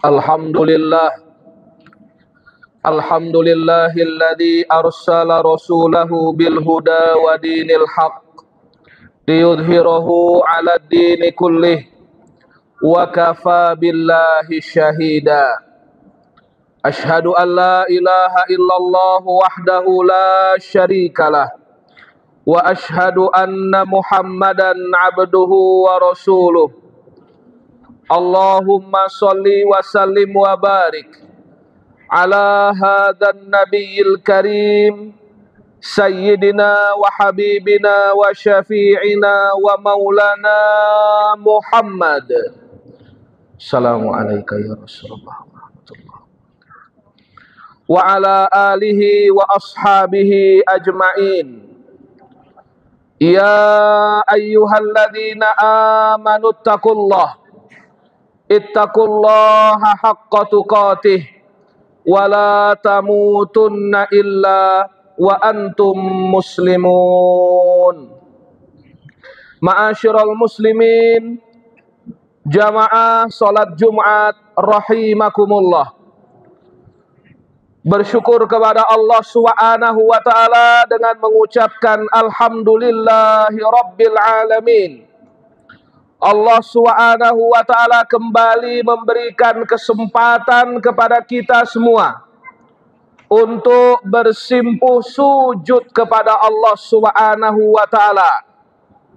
Alhamdulillah, alhamdulillahilladzi arsala rasulahu bil huda wa dinil haqq liyudhhirahu 'ala ad-dini kullih wa kafa billahi syahida. Ashhadu an la ilaha illallah wahdahu la syarikalah wa ashhadu anna Muhammadan 'abduhu wa rasuluh. Allahumma sholli wa sallim wa barik ala hadzal nabiyil karim sayyidina wa habibina wa syafi'ina wa maulana Muhammad. Assalamualaikum ya Rasulullah wa ala alihi wa ashabihi ajma'in. Ya ayyuhalladzina amanu ittaqullaha haqqa tuqatih wa la tamutunna illa wa antum muslimun. Ma'asyiral muslimin, jamaah salat Jumat rahimakumullah. Bersyukur kepada Allah Subhanahu wa taala dengan mengucapkan alhamdulillahi rabbil alamin. Allah Subhanahu wa taala kembali memberikan kesempatan kepada kita semua untuk bersimpuh sujud kepada Allah Subhanahu wa taala,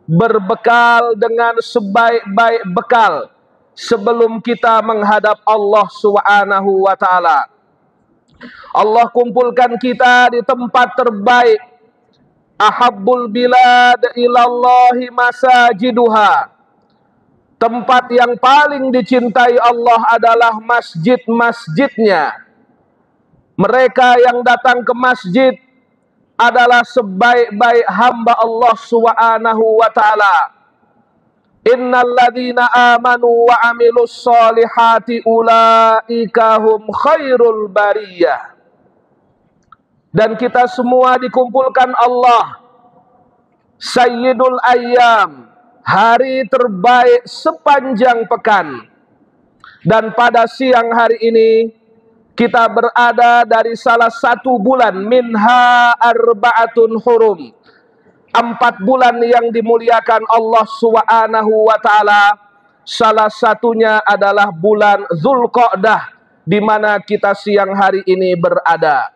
berbekal dengan sebaik-baik bekal sebelum kita menghadap Allah Subhanahu wa taala. Allah kumpulkan kita di tempat terbaik, ahabbul bilad ilallahi masajiduha. Tempat yang paling dicintai Allah adalah masjid-masjidnya. Mereka yang datang ke masjid adalah sebaik-baik hamba Allah Subhanahu wa taala. Innal ladzina amanu wa amilus solihati ulaika hum khairul bariyah. Dan kita semua dikumpulkan Allah, Sayyidul Ayyam, hari terbaik sepanjang pekan. Dan pada siang hari ini kita berada dari salah satu bulan, minha arba'atun hurum, 4 bulan yang dimuliakan Allah Subhanahu wa taala. Salah satunya adalah bulan Dzulqa'dah, di mana kita siang hari ini berada.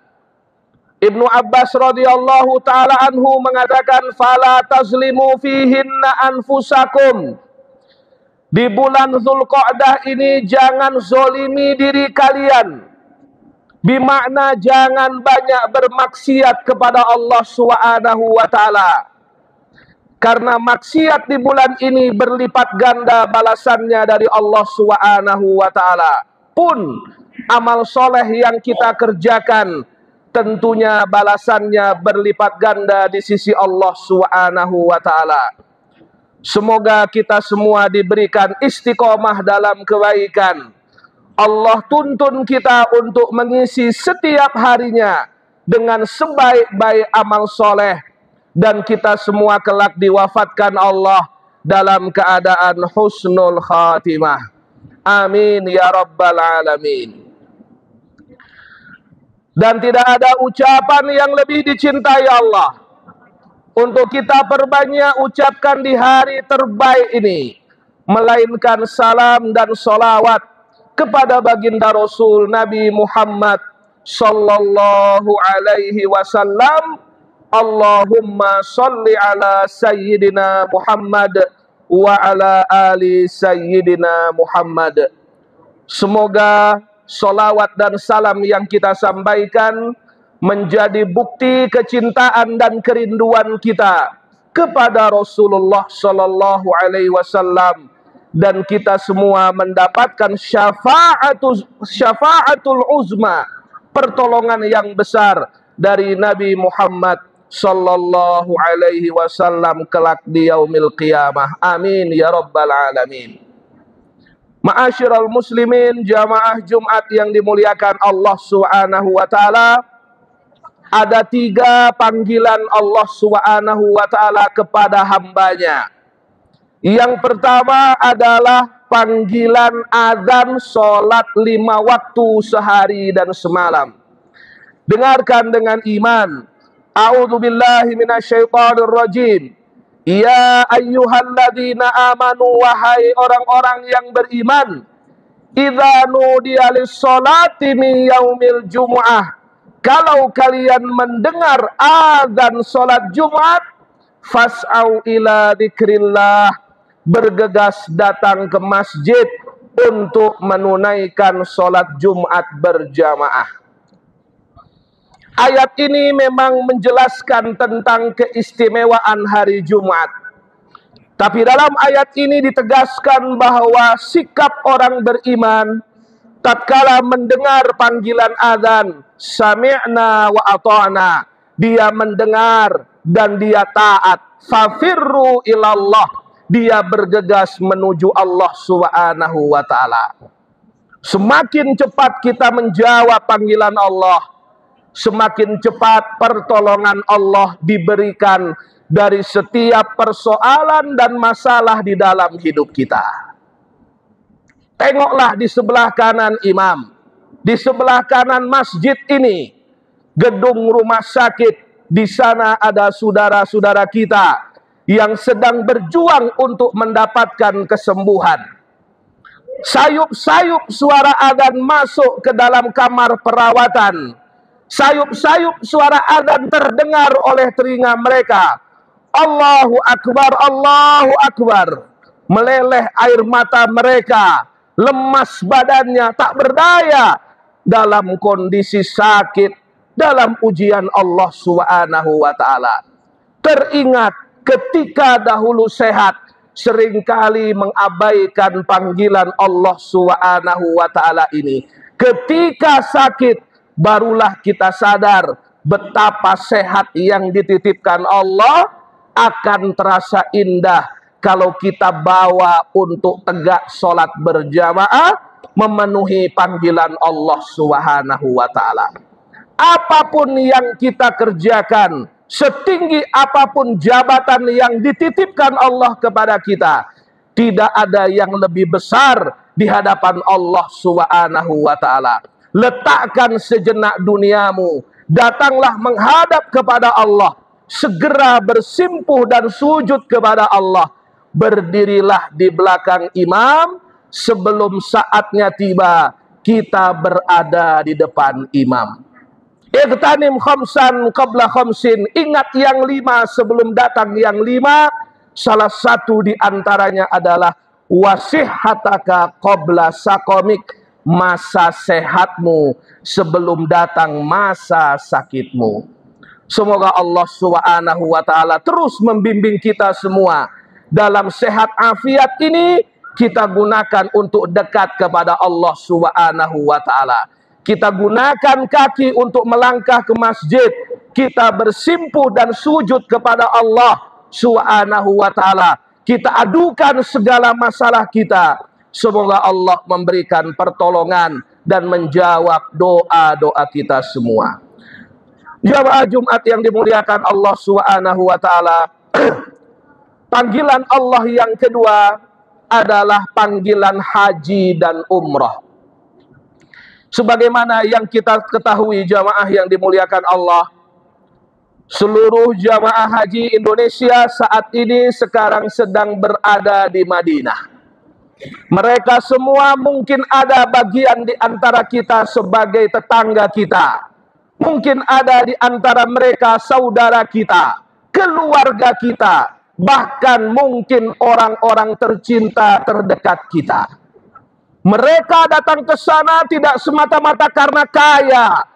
Ibnu Abbas radhiyallahu taala anhu mengatakan, fala tazlimu fihinna anfusakum. Di bulan Dzulqa'dah ini jangan zolimi diri kalian. Bimakna jangan banyak bermaksiat kepada Allah Subhanahu wa taala. Karena maksiat di bulan ini berlipat ganda balasannya dari Allah Subhanahu wa taala. Pun amal soleh yang kita kerjakan tentunya balasannya berlipat ganda di sisi Allah Subhanahu wa taala. Semoga kita semua diberikan istiqomah dalam kebaikan. Allah tuntun kita untuk mengisi setiap harinya dengan sebaik-baik amal soleh, dan kita semua kelak diwafatkan Allah dalam keadaan husnul khatimah. Amin ya rabbal alamin. Dan tidak ada ucapan yang lebih dicintai Allah untuk kita perbanyak ucapkan di hari terbaik ini, melainkan salam dan sholawat kepada baginda Rasul Nabi Muhammad sallallahu alaihi wasallam. Allahumma sholli ala sayyidina Muhammad wa ala ali sayyidina Muhammad. Semoga sholawat dan salam yang kita sampaikan menjadi bukti kecintaan dan kerinduan kita kepada Rasulullah sallallahu alaihi wasallam, dan kita semua mendapatkan syafaatul uzma, pertolongan yang besar dari Nabi Muhammad sallallahu alaihi wasallam kelak di yaumil qiyamah. Amin ya rabbal alamin. Ma'asyiral muslimin, jamaah Jumat yang dimuliakan Allah Subhanahu wa taala, ada 3 panggilan Allah Subhanahu wa taala kepada hambanya. Yang pertama adalah panggilan azan sholat 5 waktu sehari dan semalam. Dengarkan dengan iman. A'udzubillahi minasyaitonir rajim. Ya ayyuhalladzina amanu, wahai orang-orang yang beriman, idza nudiya lis-sholati min yaumil jumu'ah, kalau kalian mendengar azan salat Jumat, fas'au ila dzikrillah, bergegas datang ke masjid untuk menunaikan salat Jumat berjamaah. Ayat ini memang menjelaskan tentang keistimewaan hari Jumat. Tapi dalam ayat ini ditegaskan bahwa sikap orang beriman tatkala mendengar panggilan azan, sami'na wa ata'na, dia mendengar dan dia taat. Fafirru ilallah, dia bergegas menuju Allah Subhanahu wa ta'ala. Semakin cepat kita menjawab panggilan Allah, semakin cepat pertolongan Allah diberikan dari setiap persoalan dan masalah di dalam hidup kita. Tengoklah di sebelah kanan imam, di sebelah kanan masjid ini, gedung rumah sakit. Di sana ada saudara-saudara kita yang sedang berjuang untuk mendapatkan kesembuhan. Sayup-sayup suara adzan masuk ke dalam kamar perawatan. Sayup-sayup suara adzan terdengar oleh telinga mereka. Allahu Akbar, Allahu Akbar. Meleleh air mata mereka, lemas badannya, tak berdaya dalam kondisi sakit, dalam ujian Allah Subhanahu wa ta'ala. Teringat ketika dahulu sehat, seringkali mengabaikan panggilan Allah Subhanahu wa ta'ala ini. Ketika sakit, barulah kita sadar betapa sehat yang dititipkan Allah akan terasa indah kalau kita bawa untuk tegak sholat berjamaah, memenuhi panggilan Allah Subhanahu wa ta'ala. Apapun yang kita kerjakan, setinggi apapun jabatan yang dititipkan Allah kepada kita, tidak ada yang lebih besar di hadapan Allah Subhanahu wa ta'ala. Letakkan sejenak duniamu, datanglah menghadap kepada Allah, segera bersimpuh dan sujud kepada Allah. Berdirilah di belakang imam sebelum saatnya tiba, kita berada di depan imam. Ightanim khamsan qabla khamsin, ingat yang 5 sebelum datang yang 5. Salah satu di antaranya adalah wasihhataka qabla saqamik, masa sehatmu sebelum datang masa sakitmu. Semoga Allah Subhanahu wa ta'ala terus membimbing kita semua. Dalam sehat afiat ini kita gunakan untuk dekat kepada Allah Subhanahu wa ta'ala. Kita gunakan kaki untuk melangkah ke masjid. Kita bersimpuh dan sujud kepada Allah Subhanahu wa ta'ala. Kita adukan segala masalah kita. Semoga Allah memberikan pertolongan dan menjawab doa-doa kita semua. Jamaah Jumat yang dimuliakan Allah Subhanahu wa ta'ala, panggilan Allah yang kedua adalah panggilan haji dan umrah. Sebagaimana yang kita ketahui jamaah yang dimuliakan Allah, seluruh jamaah haji Indonesia saat ini sekarang sedang berada di Madinah. Mereka semua mungkin ada bagian di antara kita sebagai tetangga kita. Mungkin ada di antara mereka saudara kita, keluarga kita, bahkan mungkin orang-orang tercinta terdekat kita. Mereka datang ke sana tidak semata-mata karena kaya,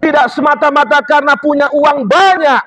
tidak semata-mata karena punya uang banyak,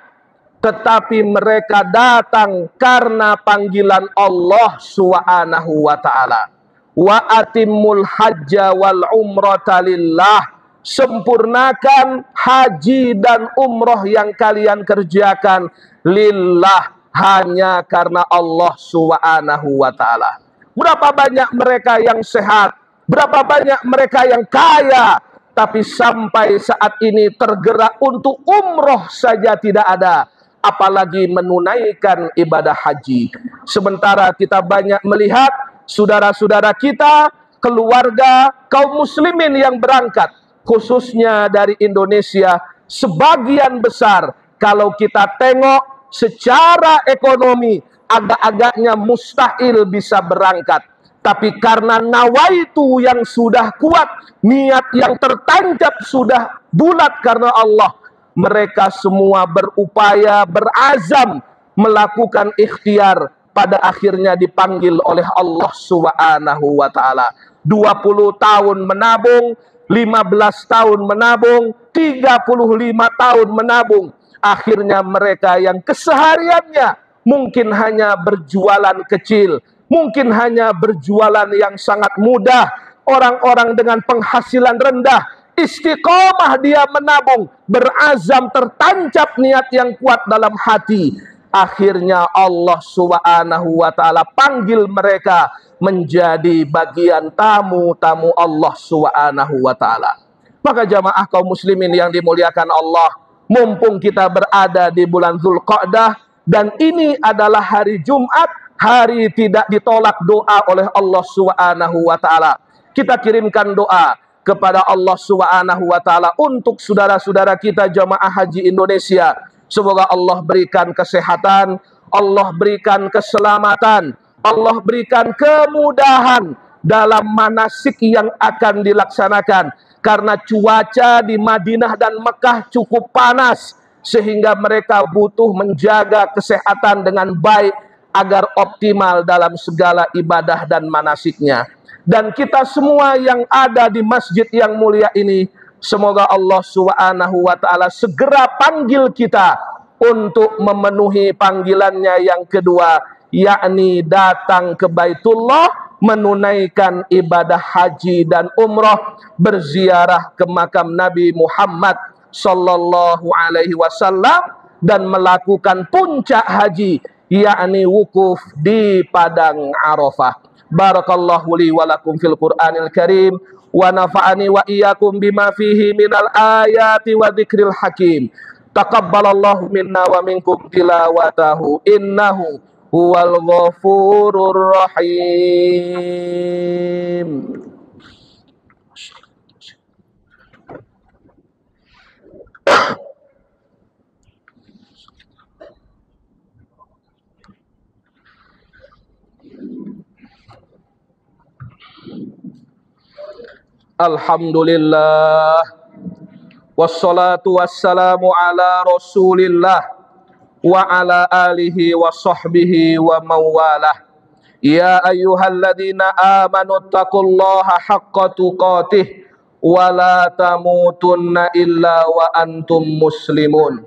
tetapi mereka datang karena panggilan Allah Subhanahu wa ta'ala. Wa atimmul hajja wal umrata lillah. Sempurnakan haji dan umroh yang kalian kerjakan lillah, hanya karena Allah Subhanahu wa ta'ala. Berapa banyak mereka yang sehat, berapa banyak mereka yang kaya, tapi sampai saat ini tergerak untuk umroh saja tidak ada, apalagi menunaikan ibadah haji. Sementara kita banyak melihat saudara-saudara kita, keluarga, kaum muslimin yang berangkat, khususnya dari Indonesia, sebagian besar kalau kita tengok secara ekonomi agak-agaknya mustahil bisa berangkat. Tapi karena nawaitu yang sudah kuat, niat yang tertancap sudah bulat karena Allah, mereka semua berupaya, berazam melakukan ikhtiar, pada akhirnya dipanggil oleh Allah Subhanahu wa taala. 20 tahun menabung, 15 tahun menabung, 35 tahun menabung. Akhirnya mereka yang kesehariannya mungkin hanya berjualan kecil, mungkin hanya berjualan yang sangat mudah, orang-orang dengan penghasilan rendah, istiqomah dia menabung, berazam, tertancap niat yang kuat dalam hati. Akhirnya Allah Subhanahu wa taala panggil mereka menjadi bagian tamu-tamu Allah Subhanahu wa taala. Maka jamaah kaum muslimin yang dimuliakan Allah, mumpung kita berada di bulan Dzulqa'dah dan ini adalah hari Jumat, hari tidak ditolak doa oleh Allah Subhanahu wa taala. Kita kirimkan doa kepada Allah Subhanahu wa taala untuk saudara-saudara kita jamaah haji Indonesia. Semoga Allah berikan kesehatan, Allah berikan keselamatan, Allah berikan kemudahan dalam manasik yang akan dilaksanakan. Karena cuaca di Madinah dan Mekah cukup panas, sehingga mereka butuh menjaga kesehatan dengan baik agar optimal dalam segala ibadah dan manasiknya. Dan kita semua yang ada di masjid yang mulia ini, semoga Allah Subhanahu wa taala segera panggil kita untuk memenuhi panggilannya yang kedua, yakni datang ke Baitullah, menunaikan ibadah haji dan umrah, berziarah ke makam Nabi Muhammad sallallahu alaihi wasallam dan melakukan puncak haji, yakni wukuf di padang Arafah. Barakallahu li wa lakum fil Qur'anil Karim wa nafa'ani wa iyyakum bima fihi minal ayati wa dzikril hakim. Taqabbalallahu minna wa minkum tilawatahu innahu huwal ghafurur rahim. Alhamdulillah, wassalatu wassalamu ala rasulillah wa ala alihi wa sahbihi wa mawalah. Ya ayyuhalladzina amanu taqullaha haqqa tuqatih wa la tamutunna illa wa antum muslimun.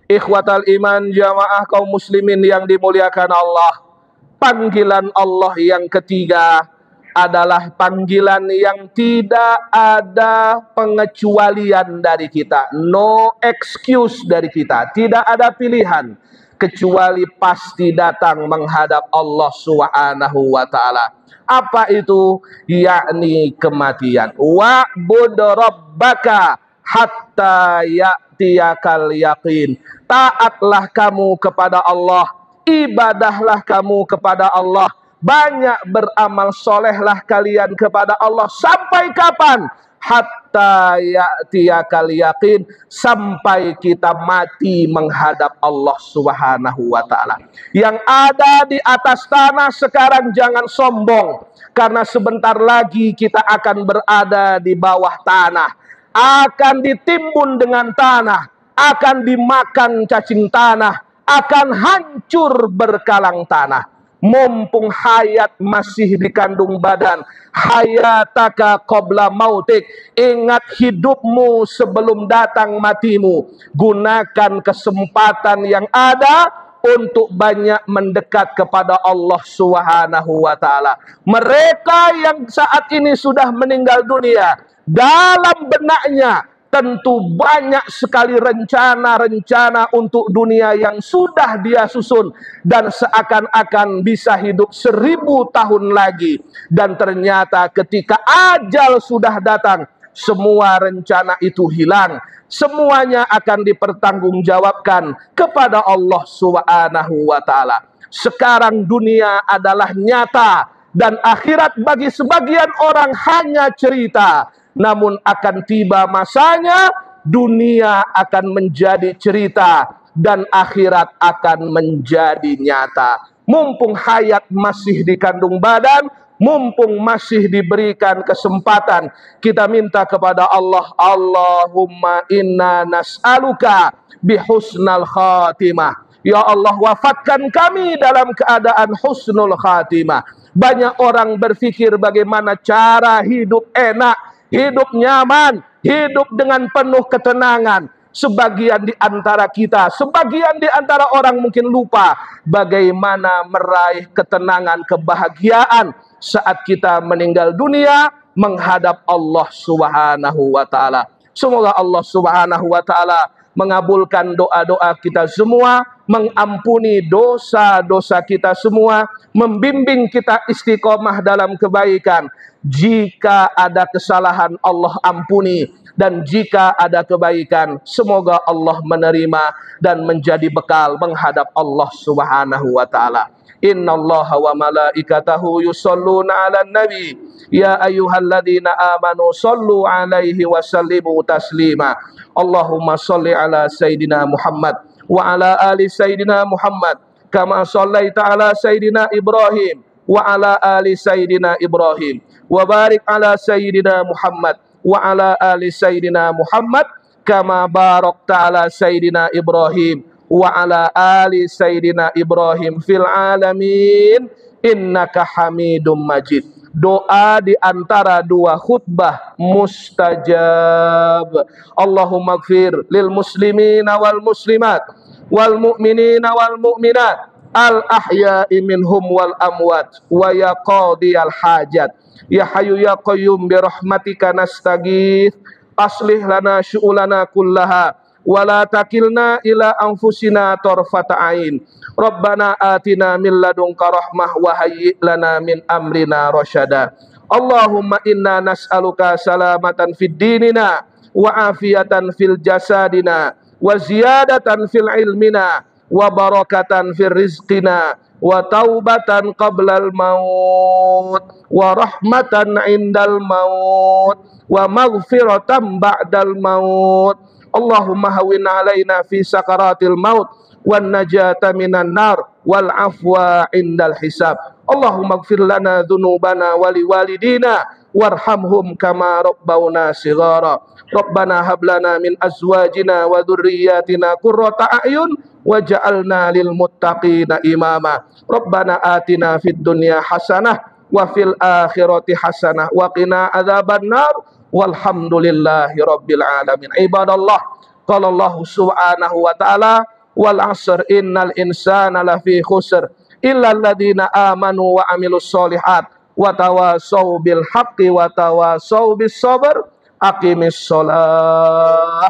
Ikhwatal iman, jamaah kaum muslimin yang dimuliakan Allah, panggilan Allah yang ketiga adalah panggilan yang tidak ada pengecualian dari kita, no excuse dari kita, tidak ada pilihan kecuali pasti datang menghadap Allah Subhanahu wa taala. Apa itu? Yakni kematian. Wa'bud rabbaka hatta ya'tiyakal yaqin. Taatlah kamu kepada Allah, ibadahlah kamu kepada Allah, banyak beramal solehlah kalian kepada Allah. Sampai kapan? Hatta ya'tiyakal yaqin, sampai kita mati menghadap Allah Subhanahu wa taala. Yang ada di atas tanah sekarang jangan sombong, karena sebentar lagi kita akan berada di bawah tanah, akan ditimbun dengan tanah, akan dimakan cacing tanah, akan hancur berkalang tanah. Mumpung hayat masih dikandung badan, hayataka qabla mautik, ingat hidupmu sebelum datang matimu. Gunakan kesempatan yang ada untuk banyak mendekat kepada Allah Subhanahu wa taala. Mereka yang saat ini sudah meninggal dunia, dalam benaknya tentu banyak sekali rencana-rencana untuk dunia yang sudah dia susun, dan seakan-akan bisa hidup 1000 tahun lagi. Dan ternyata ketika ajal sudah datang, semua rencana itu hilang. Semuanya akan dipertanggungjawabkan kepada Allah Subhanahu wa taala. Sekarang dunia adalah nyata, dan akhirat bagi sebagian orang hanya cerita. Namun akan tiba masanya dunia akan menjadi cerita dan akhirat akan menjadi nyata. Mumpung hayat masih dikandung badan, mumpung masih diberikan kesempatan, kita minta kepada Allah, Allahumma inna nas'aluka bihusnal khatimah. Ya Allah, wafatkan kami dalam keadaan husnul khatimah. Banyak orang berpikir bagaimana cara hidup enak, hidup nyaman, hidup dengan penuh ketenangan. Sebagian di antara kita, sebagian di antara orang mungkin lupa bagaimana meraih ketenangan, kebahagiaan saat kita meninggal dunia menghadap Allah Subhanahu wa taala. Semoga Allah Subhanahu wa taala mengabulkan doa-doa kita semua, mengampuni dosa-dosa kita semua, membimbing kita istiqomah dalam kebaikan. Jika ada kesalahan, Allah ampuni. Dan jika ada kebaikan, semoga Allah menerima dan menjadi bekal menghadap Allah Subhanahu wa taala. Innallaha wa malaikatahu yusholluna 'alan nabi ya ayyuhalladzina amanu shollu 'alaihi wa sallimu taslima. Allahumma sholli 'ala sayidina Muhammad wa 'ala ali sayidina Muhammad kama shallaita 'ala sayidina Ibrahim wa 'ala ali sayidina Ibrahim wa barik 'ala sayidina Muhammad wa ala ali sayyidina Muhammad kama barakta ala sayyidina Ibrahim wa ala ali sayyidina Ibrahim fil alamin innaka Hamidum Majid. Doa di antara dua khutbah mustajab. Allahumma gfir lil muslimina wal muslimat wal mu'minina wal mu'minat al ahya'i minhum wal amwat wa ya qadiyal hajat. Ya Hayyu ya Qayyum bi rahmatika nastaghits aslih lana syu'ulana kullaha wa la takilna ila anfusina tarfata ain. Rabbana atina min ladunka rahmah wa hayyi lana min amrina rasyada. Allahumma inna nas'aluka salamatan fid dinina wa afiyatan fil jasadina wa ziyadatan fil ilmina wa barakatan fil rizqina wa taubatan qablal maut wa rahmatan indal maut wa maghfiratan ba'dal maut. Allahumma hawwin alaina fi sakaratil maut wan najata minan nar wal afwa indal hisab. Allahumma ighfir lana dhunubana wa liwalidina warhamhum kama rabbawna shighara. Rabbana hab lana min azwajina wa dhurriyyatina qurrata a'yun waj'alna lil muttaqina imama. Rabbana atina fid dunya hasanah wa fil akhirati hasanah wa qina adzabannar walhamdulillahi rabbil alamin. Ibadallah, qala Allah subhanahu wa ta'ala wal 'asr innal insana lafi khusr illa alladziina amanu wa 'amilus sholihat wa tawassaw bil haqqi wa tawassaw bis sabr. Aqimis shalah.